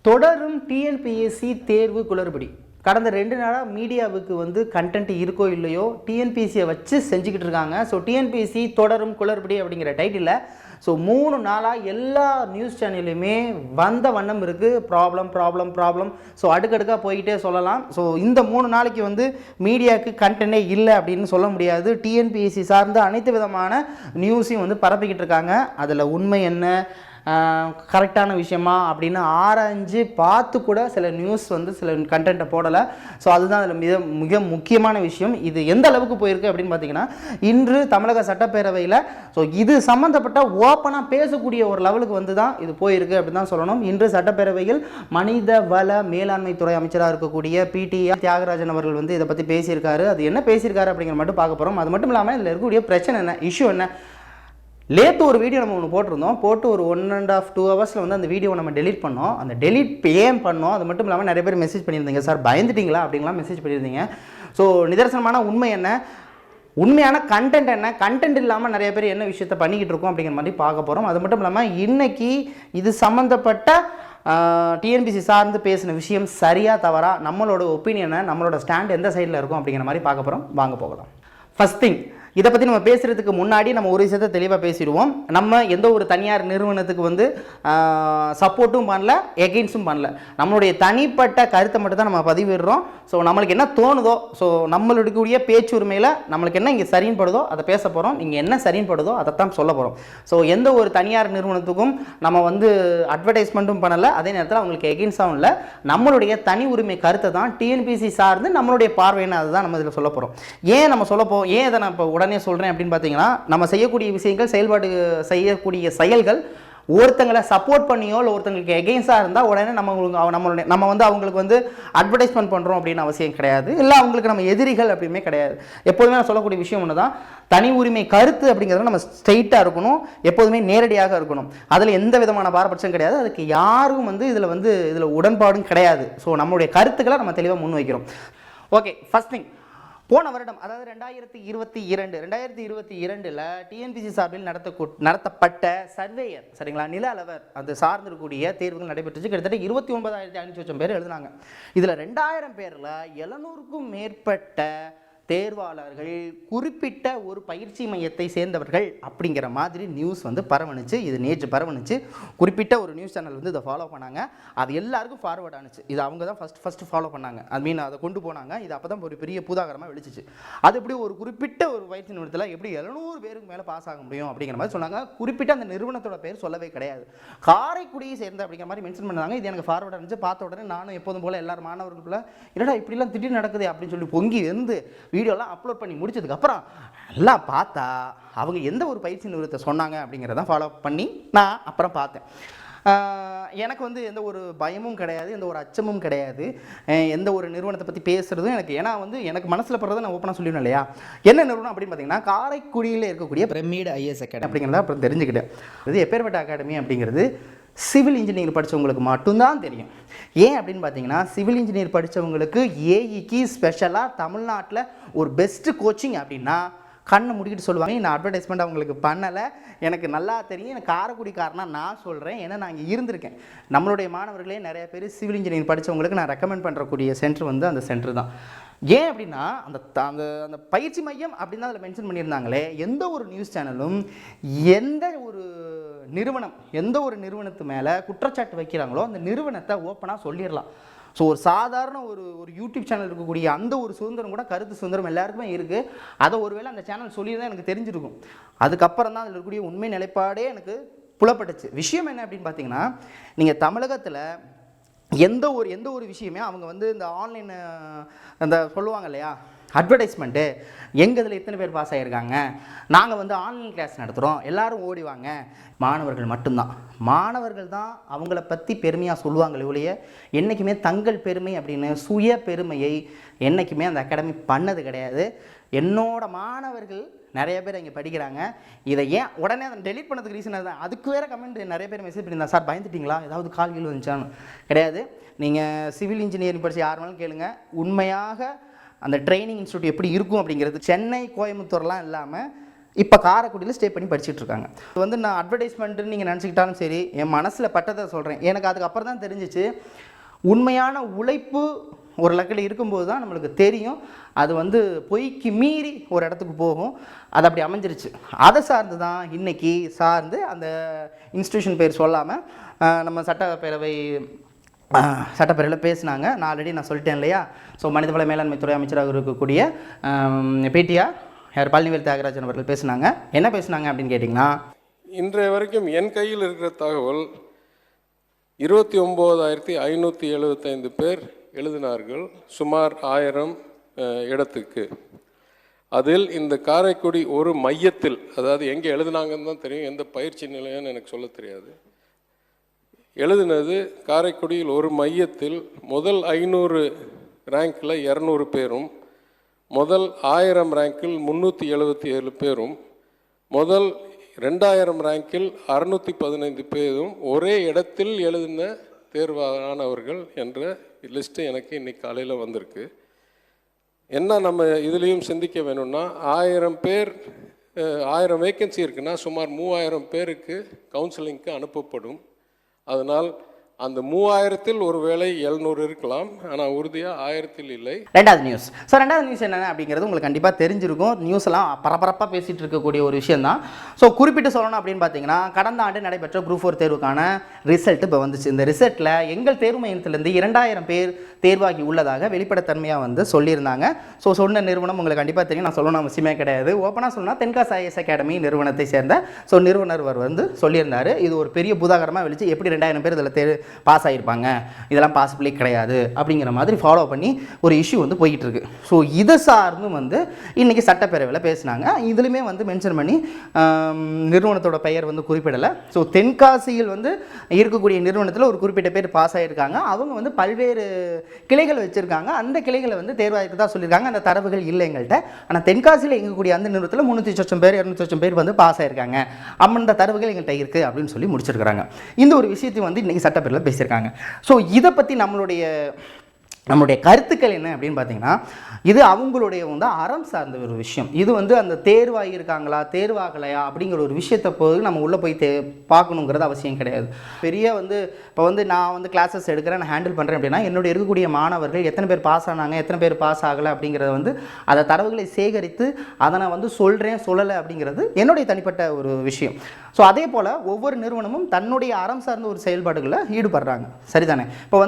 தொடரும் டிஎன்பிஎஸ்சி தேர்வு குளறுபடி. கடந்த 2 நாளாக மீடியாவுக்கு கண்டென்ட் இருக்கோ இல்லையோ டிஎன்பிஎஸ்சியை வச்சு செஞ்சுக்கிட்டு இருக்காங்க. ஸோ டிஎன்பிஎஸ்சி தொடரும் குளறுபடி அப்படிங்கிற டைட்டிலில் 3 நாளாக எல்லா நியூஸ் சேனல்லையுமே வந்த வண்ணம் இருக்குது. ப்ராப்ளம். ஸோ அடுக்கடுக்காக போய்கிட்டே சொல்லலாம். ஸோ இந்த 3 நாளைக்கு மீடியாவுக்கு கண்டென்ட்டே இல்லை அப்படின்னு சொல்ல முடியாது. டிஎன்பிஎஸ்சி சார்ந்த அனைத்து விதமான நியூஸையும் பரப்பிக்கிட்டு இருக்காங்க. அதில் உண்மை என்ன, கரெக்டான விஷயமா அப்படின்னு ஆராய்ஞ்சு பார்த்து கூட சில நியூஸ் சில கண்டென்ட்டை போடலை. ஸோ அதுதான் அதில் மிக முக்கியமான விஷயம். இது எந்த அளவுக்கு போயிருக்கு அப்படின்னு பார்த்தீங்கன்னா, இன்று தமிழக சட்டப்பேரவையில் இது சம்மந்தப்பட்ட ஓப்பனாக பேசக்கூடிய ஒரு லெவலுக்கு தான் இது போயிருக்கு அப்படின்னு தான் சொல்லணும். இன்று சட்டப்பேரவையில் மனித வள மேலாண்மை துறை அமைச்சராக இருக்கக்கூடிய பிடிஆர் தியாகராஜன் அவர்கள் இதை பற்றி பேசியிருக்காரு. அது என்ன பேசியிருக்காரு அப்படிங்கிற மட்டும் பார்க்க போகிறோம். அது மட்டும் இல்லாமல் இதில் இருக்கக்கூடிய பிரச்சனை என்ன, இஷ்யூ என்ன. லேத்து ஒரு வீடியோ நம்ம ஒன்று போட்டிருந்தோம். போட்டு ஒரு 1.5-2 ஹவர்ஸில் அந்த வீடியோவை நம்ம டெலிட் பண்ணோம். அந்த டெலிட் ஏன் பண்ணோம், அது மட்டும் இல்லாமல் நிறைய பேர் மெசேஜ் பண்ணியிருந்தீங்க, சார் பயந்துட்டீங்களா அப்படின்லாம் மெசேஜ் பண்ணியிருந்தீங்க. ஸோ நிதர்சனமான உண்மை என்ன, உண்மையான கண்டென்ட் என்ன, கண்டென்ட் இல்லாமல் நிறைய பேர் என்ன விஷயத்தை பண்ணிக்கிட்டு இருக்கோம் அப்படிங்கிற மாதிரி பார்க்க போகிறோம். அது மட்டும் இல்லாமல் இன்னைக்கு இது சம்மந்தப்பட்ட டிஎன்பிசி சார்ந்து பேசின விஷயம் சரியா தவறா, நம்மளோட ஒப்பீனியனை, நம்மளோட ஸ்டாண்ட் எந்த சைடில் இருக்கும் அப்படிங்கிற மாதிரி பார்க்க போகிறோம். வாங்க போகலாம். ஃபர்ஸ்ட் திங், இதை பற்றி நம்ம பேசுகிறதுக்கு முன்னாடி நம்ம ஒரு விஷயத்தை தெளிவாக பேசிடுவோம். நம்ம எந்த ஒரு தனியார் நிறுவனத்துக்கு சப்போர்ட்டும் பண்ணல, எகெயின்ஸும் பண்ணல. நம்மளுடைய தனிப்பட்ட கருத்தை மட்டும் தான் நம்ம பதிவிடுறோம். ஸோ நம்மளுக்கு என்ன தோணுதோ, ஸோ நம்மளுடைய பேச்சுரிமையில் நம்மளுக்கு என்ன இங்கே சரின்னு படுதோ அதை பேச போகிறோம். இங்கே என்ன சரின்னு படுதோ அதைத்தான் சொல்ல போகிறோம். ஸோ எந்த ஒரு தனியார் நிறுவனத்துக்கும் நம்ம அட்வர்டைஸ்மெண்ட்டும் பண்ணலை, அதே நேரத்தில் அவங்களுக்கு எகெயின்ஸாகவும் இல்லை. நம்மளுடைய தனி உரிமை கருத்தை தான் டிஎன்பிசி சார்ந்து நம்மளுடைய பார்வையினை அதுதான் நம்ம இதில் சொல்ல போகிறோம். ஏன் நம்ம சொல்ல போகிறோம், ஏன் இதை நான் இப்போ உடனே சொல்கிறேன் அப்படின்னு பார்த்தீங்கன்னா, நம்ம செய்யக்கூடிய விஷயங்கள், செய்யக்கூடிய செயல்கள் ஒருத்தங்களை சப்போர்ட் பண்ணியோ இல்லை ஒருத்தங்களுக்கு எகெயின்ஸ்டாக இருந்தால் உடனே நம்ம அவங்களுக்கு அட்வர்டைஸ்மெண்ட் பண்ணுறோம் அப்படின்னு அவசியம் கிடையாது. இல்லை அவங்களுக்கு நம்ம எதிரிகள் அப்படியுமே கிடையாது. எப்போதுமே நான் சொல்லக்கூடிய விஷயம் ஒன்று தான், தனி உரிமை கருத்து அப்படிங்கிறத நம்ம ஸ்ட்ரெயிட்டாக இருக்கணும், எப்போதுமே நேரடியாக இருக்கணும். அதில் எந்த விதமான பாரபட்சம் கிடையாது. அதுக்கு யாரும் இதில் உடன்பாடும் கிடையாது. ஸோ நம்மளுடைய கருத்துக்களை நம்ம தெளிவாக முன் வைக்கிறோம். ஓகே, ஃபர்ஸ்ட் திங், போன வருடம், அதாவது 2022 டிஎன்பிசி சார்பில் நடத்தப்பட்ட சர்வேயர், சரிங்களா, நில அளவர், அது சார்ந்திருக்கக்கூடிய தேர்வுகள் நடைபெற்றுச்சு. கிட்டத்தட்ட 29,500 பேர் எழுதினாங்க. இதில் 2000 பேரில் 700க்கும் மேற்பட்ட தேர்வாளர்கள் குறிப்பிட்ட ஒரு பயிற்சி மையத்தை சேர்ந்தவர்கள் அப்படிங்கிற மாதிரி நியூஸ் பரவணுச்சு. இது நேற்று பரவணுச்சு. குறிப்பிட்ட ஒரு நியூஸ் சேனல் இதை ஃபாலோ பண்ணாங்க. அது எல்லாருக்கும் ஃபார்வர்ட் ஆனிச்சு. இது அவங்க தான் ஃபஸ்ட்டு ஃபாலோ பண்ணாங்க. அதை கொண்டு போனாங்க. இது அப்போ தான் ஒரு பெரிய பூதாகரமாக வெளிச்சிச்சு. அது எப்படி ஒரு குறிப்பிட்ட ஒரு பயிற்சி நிறுவனத்தில் எப்படி 700 பேருக்கு மேலே பாஸ் ஆக முடியும் அப்படிங்கிற மாதிரி சொன்னாங்க. குறிப்பிட்ட அந்த நிறுவனத்தோட பேர் சொல்லவே கிடையாது. காரைக்குடியை சேர்ந்த அப்படிங்கிற மாதிரி மென்ஷன் பண்ணாங்க. இது எனக்கு ஃபார்வர்ட் ஆனிச்சு. பார்த்த உடனே நானும் எப்போதும் போல எல்லாரும் மாணவர்களுக்குள்ள என்னடா இப்படிலாம் திடீர்னு நடக்குது அப்படின்னு சொல்லி பொங்கி வீடியோலாம் அப்லோட் பண்ணி முடிச்சதுக்கப்புறம் எல்லாம் பார்த்தா அவங்க எந்த ஒரு பயிற்சி நிறுவனத்தை சொன்னாங்க அப்படிங்கிறத ஃபாலோ பண்ணி நான் அப்புறம் பார்த்தேன். எனக்கு எந்த ஒரு பயமும் கிடையாது, எந்த ஒரு அச்சமும் கிடையாது, எந்த ஒரு நிறுவனத்தை பற்றி பேசுகிறதும் எனக்கு, ஏன்னா எனக்கு மனசில் படுறதை நான் ஓப்பனாக சொல்லிடணும் இல்லையா. என்ன நிறுவனம் அப்படின்னு பார்த்தீங்கன்னா, காரைக்குடியில் இருக்கக்கூடிய பிரமிட் ஐஏஎஸ் அகாடமி அப்படிங்கிறத அப்புறம் தெரிஞ்சுக்கிட்டேன். இது எப்பேற்பட்ட அகாடமி அப்படிங்கிறது சிவில் இன்ஜினியரிங் படித்தவங்களுக்கு மட்டும்தான் தெரியும். ஏன் அப்படின்னு பார்த்தீங்கன்னா, சிவில் இன்ஜினியர் படித்தவங்களுக்கு ஏஇக்கு ஸ்பெஷலாக தமிழ்நாட்டில் ஒரு பெஸ்ட்டு கோச்சிங் அப்படின்னா கண்ணை முடிக்கிட்டு சொல்லுவாங்க. நான் அட்வர்டைஸ்மெண்ட் அவங்களுக்கு பண்ணலை, எனக்கு நல்லா தெரியும். எனக்கு காரைக்குடிக்காரனா நான் சொல்கிறேன், ஏன்னா நான் இங்கே இருந்திருக்கேன். நம்மளுடைய மாணவர்களே நிறைய பேர் சிவில் இன்ஜினியரிங் படித்தவங்களுக்கு நான் ரெக்கமெண்ட் பண்ணுறக்கூடிய சென்டர் அந்த சென்டர் தான். ஏன் அப்படின்னா, அந்த அந்த பயிற்சி மையம் அப்படின்னு அதில் மென்ஷன் பண்ணியிருந்தாங்களே. எந்த ஒரு நியூஸ் சேனலும் எந்த ஒரு நிறுவனத்து மேலே குற்றச்சாட்டு வைக்கிறாங்களோ அந்த நிறுவனத்தை ஓப்பனாக சொல்லிடலாம். ஸோ ஒரு சாதாரண ஒரு யூடியூப் சேனல் இருக்கக்கூடிய அந்த ஒரு சுதந்திரம் கூட, கருத்து சுதந்திரம் எல்லாருக்குமே இருக்குது. அதை ஒருவேளை அந்த சேனல் சொல்லி தான் எனக்கு தெரிஞ்சிருக்கும். அதுக்கப்புறம் தான் அதில் இருக்கக்கூடிய உண்மை நிலைப்பாடே எனக்கு புலப்பட்டுச்சு. விஷயம் என்ன அப்படின்னு பார்த்தீங்கன்னா, நீங்கள் தமிழகத்தில் எந்த ஒரு விஷயமே அவங்க இந்த ஆன்லைன் அந்த சொல்லுவாங்க இல்லையா, அட்வர்டைஸ்மெண்ட்டு, எங்கள் இதில் எத்தனை பேர் பாஸ் ஆகியிருக்காங்க, நாங்கள் ஆன்லைன் கிளாஸ் நடத்துகிறோம், எல்லோரும் ஓடிவாங்க. மாணவர்கள் மட்டும்தான், மாணவர்கள் தான் அவங்கள பற்றி பெருமையாக சொல்லுவாங்களே ஒழிய என்றைக்குமே தங்கள் பெருமை அப்படின்னு சுய பெருமையை என்றைக்குமே அந்த அகாடமி பண்ணது கிடையாது. என்னோட மாணவர்கள் நிறைய பேர் இங்கே படிக்கிறாங்க. இதை ஏன் உடனே அதை டெலிட் பண்ணதுக்கு ரீசன் அதுதான். அதுக்கு வேறு கமெண்ட் நிறைய பேர் மெசேஜ் பண்ணியிருந்தா, சார் பயந்துட்டிங்களா, ஏதாவது கால்கள் வந்துச்சான்னு. கிடையாது. நீங்கள் சிவில் இன்ஜினியரிங் படித்து யார் வேணாலும் கேளுங்க. உண்மையாக அந்த ட்ரைனிங் இன்ஸ்டியூட் எப்படி இருக்கும் அப்படிங்கிறது சென்னை கோயம்புத்தூர்லாம் இல்லாமல் இப்போ காரைக்குடியில் ஸ்டே பண்ணி படிச்சுட்டு இருக்காங்க. இது வந்து நான் அட்வர்டைஸ்மெண்ட்டுன்னு நீங்கள் நினச்சிக்கிட்டாலும் சரி, என் மனசில் பட்டதை சொல்கிறேன். எனக்கு அதுக்கப்புறம் தான் தெரிஞ்சிச்சு, உண்மையான உழைப்பு ஒரு லக்கில் இருக்கும்போது தான் நம்மளுக்கு தெரியும் அது வந்து பொய்க்கு மீறி ஒரு இடத்துக்கு போகும். அது அப்படி அமைஞ்சிருச்சு. அதை சார்ந்து தான் இன்றைக்கி சார்ந்து அந்த இன்ஸ்டியூஷன் பேர் சொல்லாமல் நம்ம சட்டப்பேரவையில் பேசினாங்க. நான் ஆல்ரெடி சொல்லிட்டேன் இல்லையா. ஸோ மனிதவள மேலாண்மை துறை அமைச்சராக இருக்கக்கூடிய பிடிஆர் பழனிவேல் தியாகராஜன் அவர்கள் பேசினாங்க. என்ன பேசினாங்க அப்படின்னு கேட்டிங்கன்னா, இன்றைய வரைக்கும் என் கையில் இருக்கிற தகவல் 29,575 பேர் எழுதினார்கள், சுமார் 1000 இடத்துக்கு. அதில் இந்த காரைக்குடி ஒரு மையத்தில், அதாவது எங்கே எழுதினாங்கன்னு தான் தெரியும், எந்த பயிற்சி நிலையம்னு எனக்கு சொல்ல தெரியாது, எழுதினது காரைக்குடியில் ஒரு மையத்தில் முதல் 500 ரேங்கில் 200 பேரும், முதல் 1000 ரேங்கில் 377 பேரும், முதல் 2000 ரேங்கில் 615 பேரும் ஒரே இடத்தில் எழுதின தேர்வானவர்கள் என்ற லிஸ்ட்டு எனக்கு இன்னைக்கு காலையில் வந்திருக்கு. என்ன நம்ம இதுலேயும் சிந்திக்க வேணும்னா, 1000 பேர் 1000 வேக்கன்சி இருக்குன்னா சுமார் 3000 பேருக்கு கவுன்சிலிங்க்கு அனுப்பப்படும். அதனால் அந்த 3000-ல் ஒருவேளை 700 இருக்கலாம், ஆனால் உறுதியாக 1000-ல் இல்லை. ரெண்டாவது நியூஸ். ஸோ ரெண்டாவது நியூஸ் என்னென்ன அப்படிங்கிறது உங்களுக்கு கண்டிப்பாக தெரிஞ்சிருக்கும். நியூஸ் எல்லாம் பரபரப்பாக பேசிகிட்டு இருக்கக்கூடிய ஒரு விஷயம் தான். ஸோ குறிப்பிட்டு சொல்லணும் அப்படின்னு பார்த்தீங்கன்னா, கடந்த ஆண்டு நடைபெற்ற குரூப் 4 தேர்வுக்கான ரிசல்ட் இப்போ வந்துச்சு. இந்த ரிசல்ட்டில் எங்கள் தேர்வு மையத்திலேருந்து 2000 பேர் தேர்வாகி உள்ளதாக வெளிப்படைத்தன்மையாக சொல்லியிருந்தாங்க. ஸோ சொன்ன நிறுவனம் உங்களுக்கு கண்டிப்பாக தெரியும், நான் சொல்லணும் அவசியமே கிடையாது. ஓப்பனாக சொன்னால் தென்காசி ஐஎஸ் அகாடமி நிறுவனத்தை சேர்ந்த நிறுவனர் சொல்லியிருந்தார். இது ஒரு பெரிய பூதாகரமாக வெளிச்சு, எப்படி 2000 பேர் இதில் பாஸ் ஆகியிருப்பாங்க, இதெல்லாம் பாசிபிளே கிடையாது அப்படிங்கிற மாதிரி ஃபாலோ பண்ணி ஒரு இஷ்யூ போய்கிட்டு இருக்கு. ஸோ இதை சார்ந்து இன்றைக்கி சட்டப்பேரவையில் பேசினாங்க. இதுலையுமே மென்ஷன் பண்ணி நிறுவனத்தோட பெயர் குறிப்பிடலை. ஸோ தென்காசியில் இருக்கக்கூடிய நிறுவனத்தில் ஒரு குறிப்பிட்ட பேர் பாஸ் ஆகியிருக்காங்க. அவங்க பல்வேறு கிளைகள் வச்சுருக்காங்க. அந்த கிளைகளை தேர்வாயிருக்கு தான் சொல்லியிருக்காங்க. அந்த தரவுகள் இல்லை எங்கள்கிட்ட. ஆனால் தென்காசியில் இயங்கக்கூடிய அந்த நிறுவனத்தில் 300,000 பேர் 200,000 பேர் பாஸ் ஆகியிருக்காங்க. அந்த தரவுகள் எங்கள்கிட்ட இருக்குது அப்படின்னு சொல்லி முடிச்சிருக்கிறாங்க. இந்த ஒரு விஷயத்தை இன்றைக்கி சட்டப்பேரவையில் பேசியிருக்காங்க. ஸோ இதை பற்றி நம்மளுடைய கருத்துக்கள் என்ன அப்படின்னு பார்த்தீங்கன்னா, இது அவங்களுடைய அறம் சார்ந்த ஒரு விஷயம். இது அந்த தேர்வாகியிருக்காங்களா தேர்வாகலையா அப்படிங்கிற ஒரு விஷயத்தை போய் நம்ம உள்ளே போய் பார்க்கணுங்கிறது அவசியம் கிடையாது. பெரிய இப்போ நான் கிளாஸஸ் எடுக்கிறேன், நான் ஹேண்டில் பண்ணுறேன் அப்படின்னா, என்னுடைய இருக்கக்கூடிய மாணவர்கள் எத்தனை பேர் பாஸ் ஆனாங்க, எத்தனை பேர் பாஸ் ஆகலை அப்படிங்கிறத அதை தரவுகளை சேகரித்து அதை நான் சொல்கிறேன் சொல்லலை அப்படிங்கிறது என்னுடைய தனிப்பட்ட ஒரு விஷயம். ஸோ அதே போல் ஒவ்வொரு நிறுவனமும் தன்னுடைய அறம் சார்ந்த ஒரு செயல்பாடுகளில் ஈடுபடுறாங்க. சரிதானே? இப்போ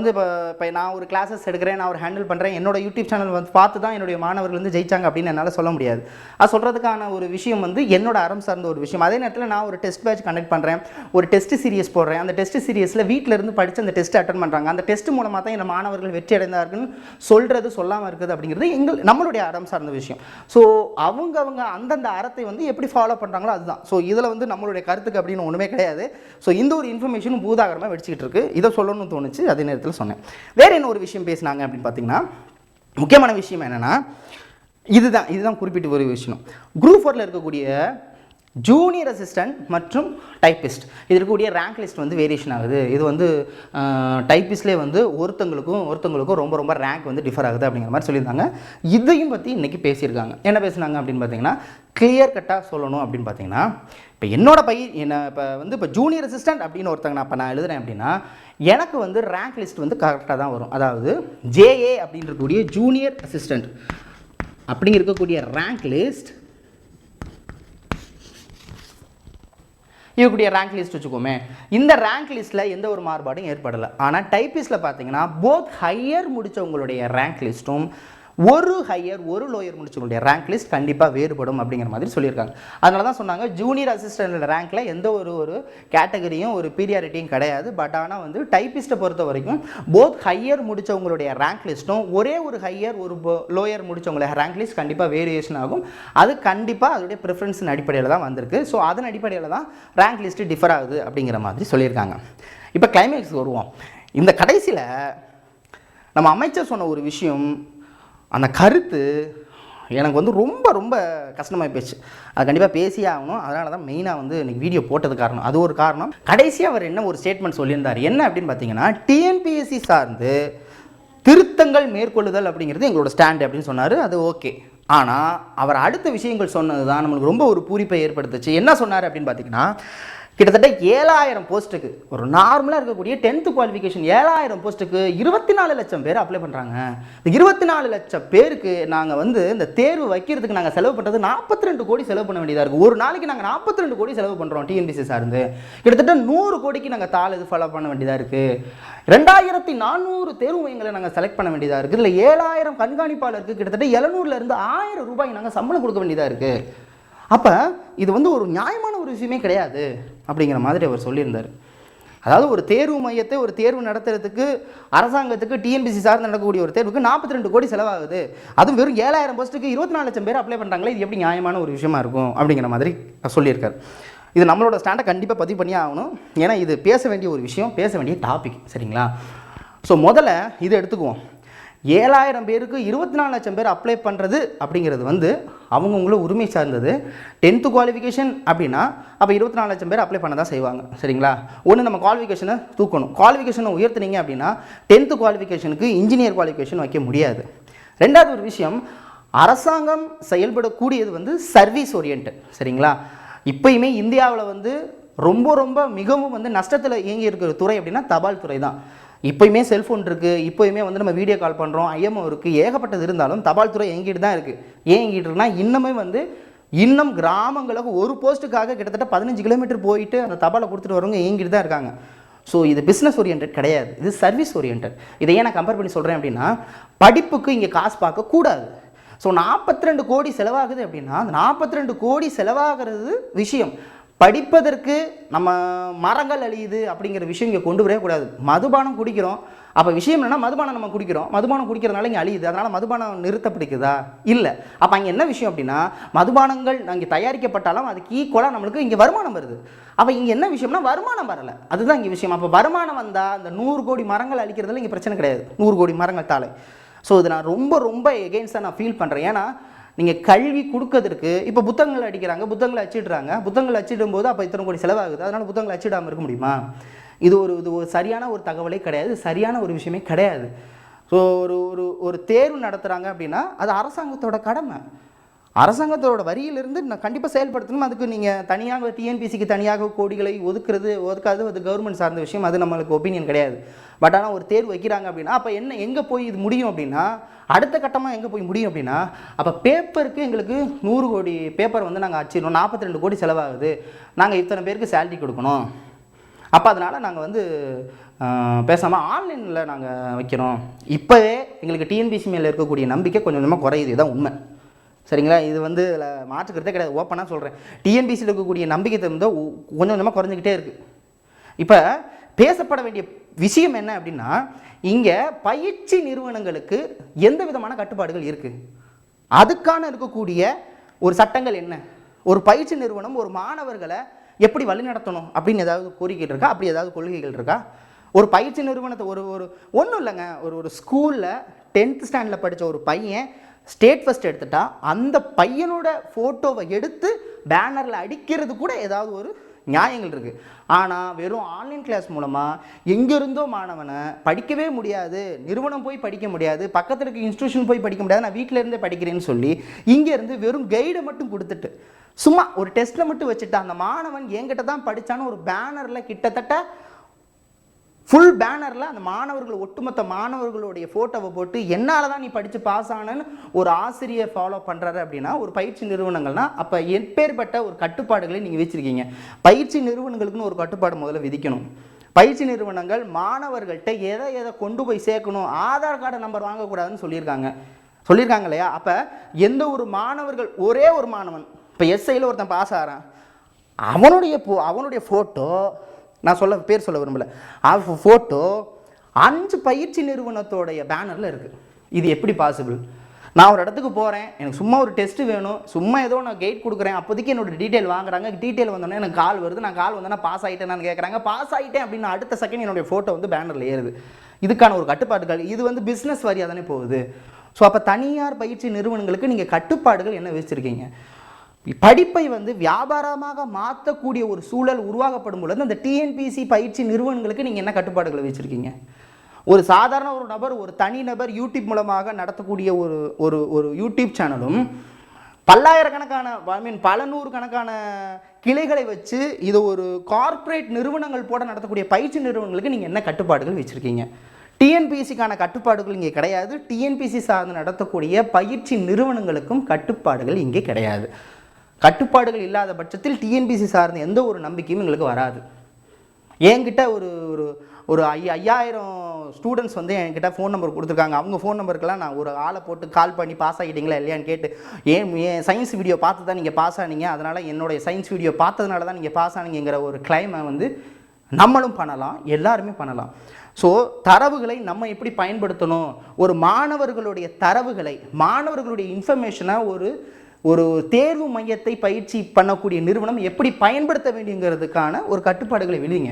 இப்போ நான் ஒரு கிளாஸஸ் எடுக்கிறேன், நான் ஒரு ஹேண்டில் பண்ணுறேன், என்னோட யூடியூப் சேனல் பார்த்து தான் என்னுடைய மாணவர்கள் ஜெயிச்சாங்க அப்படின்னு என்னால் சொல்ல முடியாது. அது சொல்கிறதுக்கான ஒரு விஷயம் என்னோட அறம் சார்ந்த ஒரு விஷயம். அதே நேரத்தில் நான் ஒரு டெஸ்ட் பேட்ச் கண்டக்ட் பண்ணுறேன், ஒரு டெஸ்ட் சீரியஸ் போடுறேன். அந்த டெஸ்ட் சீரியஸில் வீட்டில் இருந்து படித்து அந்த டெஸ்ட் அட்டன் பண்ணுறாங்க. அந்த டெஸ்ட் மூலமாக தான் என் மாணவர்கள் வெற்றி அடைந்தார்கள் சொல்கிறது சொல்லாமல் இருக்குது அப்படிங்கிறது நம்மளுடைய அறம் சார்ந்த விஷயம். ஸோ அவங்க அந்தந்த அறத்தை எப்படி ஃபாலோ பண்ணுறாங்களோ அதுதான். ஸோ இதில் நம்மளுடைய கருத்துக்கு அப்படின்னு ஒன்றுமே கிடையாது. ஸோ இந்த ஒரு இன்ஃபர்மேஷனும் பூதாகரமாக வெடிச்சிக்கிட்டு இருக்கு. இதை சொல்லணும்னு தோணுச்சு, அதே நேரத்தில் சொன்னேன். வேறு என்ன ஒரு விஷயம் பேசினாங்க அப்படின்னு பார்த்தீங்கன்னா, முக்கியமான விஷயம் என்னென்னா, இதுதான் குறிப்பிட்டு ஒரு விஷயம். குரூப் 4ல் இருக்கக்கூடிய ஜூனியர் அசிஸ்டன்ட் மற்றும் டைப்பிஸ்ட் இது இருக்கக்கூடிய ரேங்க் லிஸ்ட் வேரியேஷன் ஆகுது. இது டைப்பிஸ்ட்லேயே ஒருத்தங்களுக்கும் ரொம்ப ரொம்ப ரேங்க் டிஃபர் ஆகுது அப்படிங்கிற மாதிரி சொல்லியிருந்தாங்க. இதையும் பற்றி இன்றைக்கி பேசியிருக்காங்க. என்ன பேசுனாங்க அப்படின்னு பார்த்தீங்கன்னா, கிளியர் கட்டாக சொல்லணும் அப்படின்னு பார்த்தீங்கன்னா, இப்போ என்னோட இப்போ ஜூனியர் அசிஸ்டன்ட் அப்படின்னு ஒருத்தங்க நான் எழுதுறேன் அப்படின்னா, எனக்கு ரேங்க் லிஸ்ட் கரெக்டாக தான் வரும். அதாவது ஜேஏ அப்படின்னு இருக்கக்கூடிய ஜூனியர் அசிஸ்டன்ட் அப்படிங்க இருக்கக்கூடிய ரேங்க் லிஸ்ட், இருக்கக்கூடிய ரேங்க் லிஸ்ட் வச்சுக்கோமே, இந்த ரேங்க் லிஸ்ட்டில் எந்த ஒரு மாறுபாடும் ஏற்படலை. ஆனால் டைப்பிஸ்ட்டில் பார்த்தீங்கன்னா, போத் ஹையர் முடித்தவங்களுடைய ரேங்க் லிஸ்ட்டும் ஒரு ஹையர் ஒரு லோயர் முடிச்சவங்களுடைய ரேங்க் லிஸ்ட் கண்டிப்பாக வேறுபடும் அப்படிங்கிற மாதிரி சொல்லியிருக்காங்க. அதனால தான் சொன்னாங்க, ஜூனியர் அசிஸ்டன்ட் ரேங்க்கில் எந்த ஒரு கேட்டகரியும் ஒரு பீரியாரிட்டியும் கிடையாது. பட் ஆனால் டைப்பிஸ்ட்டை பொறுத்த வரைக்கும் போத் ஹையர் முடித்தவங்களுடைய ரேங்க் லிஸ்ட்டும் ஒரே ஒரு ஹையர் ஒரு லோயர் முடித்தவங்களுடைய ரேங்க் லிஸ்ட் கண்டிப்பாக வேரியேஷன் ஆகும். அது கண்டிப்பாக அதோடைய ப்ரிஃபரன்ஸின் அடிப்படையில் தான் வந்திருக்கு. ஸோ அதன் அடிப்படையில் தான் ரேங்க் லிஸ்ட்டு டிஃபர் ஆகுது அப்படிங்கிற மாதிரி சொல்லியிருக்காங்க. இப்போ கிளைமேக்ஸ் வருவோம். இந்த கடைசியில் நம்ம அமைச்சர் சொன்ன ஒரு விஷயம், அந்த கருத்து எனக்கு ரொம்ப ரொம்ப கஷ்டமாக போயிடுச்சு. அது கண்டிப்பாக பேசியே ஆகணும். அதனால தான் மெயினாக இன்றைக்கி வீடியோ போட்டது காரணம். அது ஒரு காரணம். கடைசியாக அவர் என்ன ஒரு ஸ்டேட்மெண்ட் சொல்லியிருந்தார், என்ன அப்படின்னு பார்த்தீங்கன்னா, டிஎன்பிஎஸ்சி சார்ந்து திருத்தங்கள் மேற்கொள்ளுதல் அப்படிங்கிறது எங்களோட ஸ்டாண்ட் அப்படின்னு சொன்னார். அது ஓகே, ஆனால் அவர் அடுத்த விஷயங்கள் சொன்னது தான் நம்மளுக்கு ரொம்ப ஒரு பூரிப்பை ஏற்படுத்துச்சு. என்ன சொன்னார் அப்படின்னு பார்த்தீங்கன்னா, கிட்டத்தட்ட 7000 போஸ்ட்டுக்கு, ஒரு நார்மலாக இருக்கக்கூடிய 10th குவாலிஃபிகேஷன் 7000 போஸ்ட்டுக்கு 24 லட்சம் பேர் அப்ளை பண்ணுறாங்க. இந்த 24 லட்சம் பேருக்கு நாங்கள் வந்து இந்த தேர்வு வைக்கிறதுக்கு நாங்கள் செலவு பண்ணுறது 42 கோடி செலவு பண்ண வேண்டியதாக இருக்குது. ஒரு நாளைக்கு நாங்கள் 42 கோடி செலவு பண்ணுறோம். டிஎன்பிசி சார்ந்து கிட்டத்தட்ட 100 கோடிக்கு நாங்கள் இது ஃபாலோ பண்ண வேண்டியதாக இருக்குது. 2400 தேர்வு மையங்களை நாங்கள் செலக்ட் பண்ண வேண்டியதாக இருக்குது. இல்லை 7000 கண்காணிப்பாளருக்கு கிட்டத்தட்ட 700லேருந்து 1000 ரூபாய் நாங்கள் சம்பளம் கொடுக்க வேண்டியதாக இருக்குது. அப்போ இது வந்து ஒரு நியாயமான ஒரு விஷயமே கிடையாது அப்படிங்கிற மாதிரி அவர் சொல்லியிருந்தார். அதாவது ஒரு தேர்வு மையத்தை ஒரு தேர்வு நடத்துறதுக்கு அரசாங்கத்துக்கு டிஎன்பிசி சார்ந்து நடக்கக்கூடிய ஒரு தேர்வுக்கு 42 கோடி செலவாகுது. அதுவும் வெறும் 7000 போஸ்ட்டுக்கு 24 லட்சம் பேர் அப்ளை பண்ணுறாங்களே, இது எப்படி நியாயமான ஒரு விஷயமா இருக்கும் அப்படிங்கிற மாதிரி சொல்லியிருக்கார். இது நம்மளோட ஸ்டாண்டை கண்டிப்பாக பதிவு பண்ணி ஆகணும். ஏன்னா இது பேச வேண்டிய ஒரு விஷயம், பேச வேண்டிய டாபிக். சரிங்களா? ஸோ முதல்ல இதை எடுத்துக்குவோம். 7000 பேருக்கு 24 லட்சம் பேர் அப்ளை பண்ணுறது அப்படிங்கிறது வந்து அவங்கவுங்கள உரிமை சார்ந்தது. 10th குவாலிஃபிகேஷன் அப்படின்னா அப்போ 24 லட்சம் பேர் அப்ளை பண்ண தான் செய்வாங்க. சரிங்களா? ஒன்று நம்ம குவாலிஃபிகேஷனை தூக்கணும். குவாலிஃபிகேஷனை உயர்த்தினீங்க அப்படின்னா 10th குவாலிஃபிகேஷனுக்கு இன்ஜினியர் குவாலிஃபிகேஷன் வைக்க முடியாது. ரெண்டாவது ஒரு விஷயம், அரசாங்கம் செயல்படக்கூடியது வந்து சர்வீஸ் ஓரியன்ட். சரிங்களா? இப்போயுமே இந்தியாவில் வந்து ரொம்ப ரொம்ப மிகவும் வந்து நஷ்டத்தில் இயங்கி இருக்கிற துறை அப்படின்னா தபால் துறை தான். இப்போயுமே செல்ஃபோன் இருக்குது, இப்போயுமே வந்து நம்ம வீடியோ கால் பண்ணுறோம், ஐஎம்ஓ இருக்குது, ஏகப்பட்டது இருந்தாலும் தபால் துறை இயங்கிட்டு தான் இருக்குது. ஏன் இயங்கிட்டு இருக்குன்னா இன்னுமே வந்து இன்னும் கிராமங்களுக்கு ஒரு போஸ்ட்டுக்காக கிட்டத்தட்ட 15 கிலோமீட்டர் போயிட்டு அந்த தபாலை கொடுத்துட்டு வரவங்க இயங்கிட்டு தான் இருக்காங்க. ஸோ இது பிஸ்னஸ் ஓரியன்ட் கிடையாது, இது சர்வீஸ் ஓரியன்ட். இதை ஏன் நான் கம்பேர் பண்ணி சொல்கிறேன் அப்படின்னா, படிப்புக்கு இங்கே காசு பார்க்கக்கூடாது. ஸோ 42 கோடி செலவாகுது அப்படின்னா அந்த 42 கோடி செலவாகிறது விஷயம் படிப்பதற்கு நம்ம மரங்கள் அழியுது அப்படிங்கிற விஷயம் இங்கே கொண்டு வரவே கூடாது. மதுபானம் குடிக்கிறோம், அப்போ விஷயம் என்னென்னா மதுபானம் நம்ம குடிக்கிறோம், மதுபானம் குடிக்கிறதுனால இங்கே அழியுது, அதனால் மதுபானம் நிறுத்தப்படுக்குதா? இல்லை. அப்போ அங்கே என்ன விஷயம் அப்படின்னா, மதுபானங்கள் அங்கே தயாரிக்கப்பட்டாலும் அதுக்கு ஈக்குவலாக நம்மளுக்கு இங்கே வருமானம் வருது. அப்போ இங்கே என்ன விஷயம்னா வருமானம் வரலை, அதுதான் இங்கே விஷயம். அப்போ வருமானம் வந்தால் அந்த 100 கோடி மரங்கள் அழிக்கிறதுல இங்கே பிரச்சனை கிடையாது, 100 கோடி மரங்கள் தாளை. ஸோ இது நான் ரொம்ப ரொம்ப எகெயின்ஸ்டாக நான் ஃபீல் பண்ணுறேன். ஏன்னா நீங்கள் கல்வி கொடுக்கறதுக்கு இப்போ புத்தகங்கள் அடிக்கிறாங்க, புத்தகங்களை அச்சிடுறாங்க, புத்தகங்கள் அச்சிடும் போது அப்போ இத்தனை கோடி செலவாகுது, அதனால் புத்தகங்களை அச்சிடாமல் இருக்க முடியுமா? இது ஒரு சரியான ஒரு தகவலே கிடையாது, சரியான ஒரு விஷயமே கிடையாது. ஸோ ஒரு தேர்வு நடத்துகிறாங்க அப்படின்னா அது அரசாங்கத்தோட கடமை. அரசாங்கத்தோட வரியிலிருந்து நான் கண்டிப்பாக செயல்படுத்தணும். அதுக்கு நீங்கள் தனியாக டிஎன்பிசிக்கு தனியாக கோடிகளை ஒதுக்காது, அது கவர்மெண்ட் சார்ந்த விஷயம், அது நம்மளுக்கு ஒப்பீனியன் கிடையாது. பட் ஆனால் ஒரு தேர்வு வைக்கிறாங்க அப்படின்னா அப்போ என்ன எங்கே போய் இது முடியும் அப்படின்னா, அடுத்த கட்டமாக எங்கே போய் முடியும் அப்படின்னா, அப்போ பேப்பருக்கு எங்களுக்கு 100 கோடி பேப்பர் வந்து நாங்கள் அச்சிடணும், 42 கோடி செலவாகுது, நாங்கள் இத்தனை பேருக்கு சேலரி கொடுக்கணும், அப்போ அதனால் நாங்கள் வந்து பேசாமல் ஆன்லைனில் நாங்கள் வைக்கிறோம். இப்போவே எங்களுக்கு டிஎன்பிசி மேலே இருக்கக்கூடிய நம்பிக்கை கொஞ்சம் கொஞ்சமாக குறையுது, இதுதான் உண்மை. சரிங்களா? இது வந்து இதில் மாற்றுக்கிறதே கிடையாது, ஓப்பனாக சொல்கிறேன். டிஎன்பிசியில் இருக்கக்கூடிய நம்பிக்கை வந்து கொஞ்சம் கொஞ்சமாக குறைஞ்சிக்கிட்டே இருக்குது. இப்போ பேசப்பட வேண்டிய விஷயம் என்ன அப்படின்னா, இங்கே பயிற்சி நிறுவனங்களுக்கு எந்த விதமான கட்டுப்பாடுகள் இருக்குது, அதுக்கான இருக்கக்கூடிய ஒரு சட்டங்கள் என்ன, ஒரு பயிற்சி நிறுவனம் ஒரு மாணவர்களை எப்படி வழிநடத்தணும் அப்படின்னு ஏதாவது கோரிக்கை இருக்கா, அப்படி ஏதாவது கொள்கைகள் இருக்கா? ஒரு பயிற்சி நிறுவனத்தை ஒன்றும் இல்லைங்க, ஒரு ஸ்கூலில் 10th ஸ்டாண்டர்டில் படித்த ஒரு பையன் ஸ்டேட் ஃபஸ்ட் எடுத்துட்டா அந்த பையனோட ஃபோட்டோவை எடுத்து பேனரில் அடிக்கிறது கூட ஏதாவது ஒரு நியாயங்கள் இருக்குது. ஆனால் வெறும் ஆன்லைன் கிளாஸ் மூலமாக எங்கேருந்தோ மாணவனை படிக்கவே முடியாது, நிறுவனம் போய் படிக்க முடியாது, பக்கத்தில் இருக்க இன்ஸ்டியூஷன் போய் படிக்க முடியாது, நான் வீட்டில் இருந்தே படிக்கிறேன்னு சொல்லி இங்கேருந்து வெறும் கைடை மட்டும் கொடுத்துட்டு சும்மா ஒரு டெஸ்ட்டில் மட்டும் வச்சுட்டு அந்த மாணவன் என்கிட்ட தான் படித்தான்னு ஒரு பேனரில் கிட்டத்தட்ட ஃபுல் பேனரில் அந்த மாணவர்கள் ஒட்டுமொத்த மாணவர்களுடைய ஃபோட்டோவை போட்டு என்னால் தான் நீ படித்து பாஸ் ஆனன்னு ஒரு ஆசிரியர் ஃபாலோ பண்ணுறாரு அப்படின்னா ஒரு பயிற்சி நிறுவனங்கள்னால் அப்போ எப்பேற்பட்ட ஒரு கட்டுப்பாடுகளை நீங்கள் வச்சுருக்கீங்க? பயிற்சி நிறுவனங்களுக்குன்னு ஒரு கட்டுப்பாடு முதல்ல விதிக்கணும். பயிற்சி நிறுவனங்கள் மாணவர்கள்ட்ட எதை கொண்டு போய் சேர்க்கணும், ஆதார் கார்டு நம்பர் வாங்கக்கூடாதுன்னு சொல்லியிருக்காங்க இல்லையா? அப்போ எந்த ஒரு மாணவர்கள் ஒரே ஒரு மாணவன் இப்போ எஸ்ஐயில் ஒருத்தன் பாஸ் ஆகிறான், அவனுடைய ஃபோட்டோ நான் பேர் சொல்ல விரும்பல, ஃபோட்டோ 5 பயிற்சி நிறுவனத்தோடைய பேனரில் இருக்குது. இது எப்படி பாசிபிள்? நான் ஒரு இடத்துக்கு போகிறேன், எனக்கு சும்மா ஒரு டெஸ்ட்டு வேணும், சும்மா ஏதோ நான் கைட் கொடுக்குறேன், அப்போதைக்கு என்னோட டீட்டெயில் வாங்குறாங்க, டீட்டெயில் வந்தோடனே எனக்கு கால் வருது, நான் கால் வந்தோன்னா பாஸ் ஆகிட்டேன்னு கேட்குறாங்க, பாஸ் ஆகிட்டேன் அப்படின்னு அடுத்த செகண்ட் என்னுடைய ஃபோட்டோ வந்து பேனரில் ஏறுது. இதுக்கான ஒரு கட்டுப்பாடுகள், இது வந்து பிஸ்னஸ் வாரியாக தானே போகுது. ஸோ அப்போ தனியார் பயிற்சி நிறுவனங்களுக்கு நீங்கள் கட்டுப்பாடுகள் என்ன வச்சுருக்கீங்க? படிப்பை வந்து வியாபாரமாக மாற்றக்கூடிய ஒரு சூழல் உருவாக்கப்படும் பொழுது அந்த டிஎன்பிசி பயிற்சி நிறுவனங்களுக்கு நீங்கள் என்ன கட்டுப்பாடுகளை வச்சுருக்கீங்க? ஒரு சாதாரண ஒரு நபர், ஒரு தனிநபர் யூடியூப் மூலமாக நடத்தக்கூடிய ஒரு ஒரு ஒரு யூடியூப் சேனலும் பல்லாயிரக்கணக்கான பல நூறு கணக்கான கிளைகளை வச்சு இது ஒரு கார்ப்பரேட் நிறுவனங்கள் போட நடத்தக்கூடிய பயிற்சி நிறுவனங்களுக்கு நீங்கள் என்ன கட்டுப்பாடுகள் வச்சுருக்கீங்க? டிஎன்பிஎஸ்சிக்கான கட்டுப்பாடுகள் இங்கே கிடையாது. டிஎன்பிஎஸ்சி சார்ந்து நடத்தக்கூடிய பயிற்சி நிறுவனங்களுக்கும் கட்டுப்பாடுகள் இங்கே கிடையாது. கட்டுப்பாடுகள் இல்லாத பட்சத்தில் டிஎன்பிஎஸ்சி சார்ந்த எந்த ஒரு நம்பிக்கையும் எங்களுக்கு வராது. என்கிட்ட ஒரு ஒரு ஒரு 5000 ஸ்டூடெண்ட்ஸ் வந்து என்கிட்ட ஃபோன் நம்பர் கொடுத்துருக்காங்க. அவங்க ஃபோன் நம்பருக்கெல்லாம் நான் ஒரு ஆளை போட்டு கால் பண்ணி பாஸ் ஆகிட்டீங்களா இல்லையான்னு கேட்டு, ஏன் சயின்ஸ் வீடியோ பார்த்து தான் நீங்கள் பாஸ் ஆனீங்க, அதனால் என்னுடைய சயின்ஸ் வீடியோ பார்த்ததுனால தான் நீங்கள் பாஸ் ஆனீங்கிற ஒரு கிளைமை வந்து நம்மளும் பண்ணலாம், எல்லாருமே பண்ணலாம். ஸோ தரவுகளை நம்ம எப்படி பயன்படுத்தணும், ஒரு மாணவர்களுடைய தரவுகளை, மாணவர்களுடைய இன்ஃபர்மேஷனை ஒரு தேர்வு மையத்தை பயிற்சி பண்ணக்கூடிய நிறுவனம் எப்படி பயன்படுத்த வேண்டியங்கிறதுக்கான ஒரு கட்டுப்பாடுகளை விடுங்க.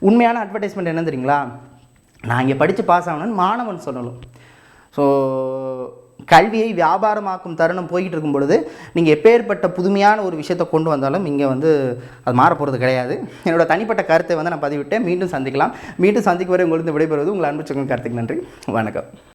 உண்மையான அட்வர்டைஸ்மெண்ட் என்ன தெரியுங்களா? நான் இங்கே படித்து பாஸ் ஆகணும்னு மாணவன் சொல்லணும். ஸோ கல்வியை வியாபாரமாக்கும் தருணம் போய்கிட்டு இருக்கும் பொழுது நீங்கள் எப்பேற்பட்ட புதுமையான ஒரு விஷயத்தை கொண்டு வந்தாலும் இங்கே வந்து அது மாறப்போகிறது கிடையாது. என்னோட தனிப்பட்ட கருத்தை வந்து நான் பதிவிட்டேன். மீண்டும் சந்திக்கலாம். மீண்டும் சந்திக்கும் வரை உங்களுக்கு விடைபெறுவது உங்கள் அன்பு சங்கம் கார்த்திக். நன்றி, வணக்கம்.